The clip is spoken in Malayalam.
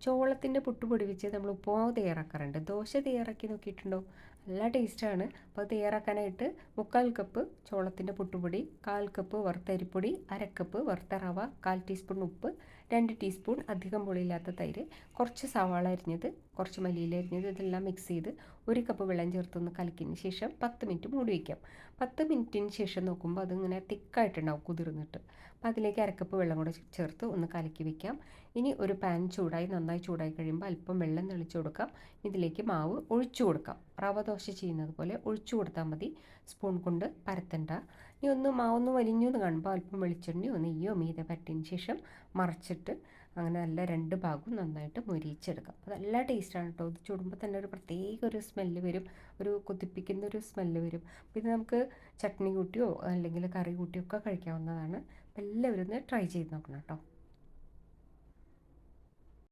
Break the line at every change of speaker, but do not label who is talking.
ചോളത്തിൻ്റെ പുട്ട് പൊടിവിച്ച് നമ്മൾ ഉപ്പുമാവ് തയ്യാറാക്കാറുണ്ട്. ദോശ തയ്യാറാക്കി നോക്കിയിട്ടുണ്ടോ? നല്ല ടേസ്റ്റാണ്. അപ്പോൾ അത് തയ്യാറാക്കാനായിട്ട് 3/4 കപ്പ് ചോളത്തിൻ്റെ പുട്ടുപൊടി, 1/4 കപ്പ് വറുത്തരിപ്പൊടി, 1/2 കപ്പ് വറുത്ത റവ, 1/4 ടീസ്പൂൺ ഉപ്പ്, 2 ടീസ്പൂൺ അധികം പുളിയില്ലാത്ത തൈര്, കുറച്ച് സവാള അരിഞ്ഞത്, കുറച്ച് മല്ലിയില അരിഞ്ഞത്, ഇതെല്ലാം മിക്സ് ചെയ്ത് 1 കപ്പ് വെള്ളം ചേർത്തൊന്ന് കലക്കിയതിന് ശേഷം 10 മിനിറ്റ് മൂടി വയ്ക്കാം. 10 മിനിറ്റിന് ശേഷം നോക്കുമ്പോൾ അതിങ്ങനെ തിക്കായിട്ടുണ്ടാവും കുതിർന്നിട്ട്. അപ്പോൾ അതിലേക്ക് 1/2 കപ്പ് വെള്ളം കൂടെ ചേർത്ത് ഒന്ന് കലക്കി വയ്ക്കാം. ഇനി ഒരു പാൻ നന്നായി ചൂടായി കഴിയുമ്പോൾ അല്പം വെള്ളം തെളിച്ച് കൊടുക്കാം. ഇതിലേക്ക് മാവ് ഒഴിച്ചു കൊടുക്കാം. റവ ദോശ ചെയ്യുന്നത് പോലെ ഒഴിച്ചു കൊടുത്താൽ മതി. സ്പൂൺ കൊണ്ട് പരത്തണ്ട. ഇനി മാവൊന്ന് വലിഞ്ഞു എന്ന് കാണുമ്പോൾ അല്പം വെളിച്ചെണ്ണയോ നെയ്യോ മീതെ പരട്ടിയതിന് ശേഷം മറിച്ചിട്ട് അങ്ങനെ നല്ല 2 ഭാഗവും നന്നായിട്ട് മൊരിയിച്ചെടുക്കാം. അപ്പോൾ നല്ല ടേസ്റ്റാണ് കേട്ടോ. ഇത് ചുടുമ്പോൾ തന്നെ ഒരു പ്രത്യേക ഒരു സ്മെല്ല് വരും, ഒരു കൊതിപ്പിക്കുന്ന ഒരു സ്മെല്ല് വരും. അപ്പോൾ ഇത് നമുക്ക് ചട്നി കൂട്ടിയോ അല്ലെങ്കിൽ കറി കൂട്ടിയോ ഒക്കെ കഴിക്കാവുന്നതാണ്. അപ്പോൾ എല്ലാവരും ഒന്ന് ട്രൈ ചെയ്ത് നോക്കണം കേട്ടോ.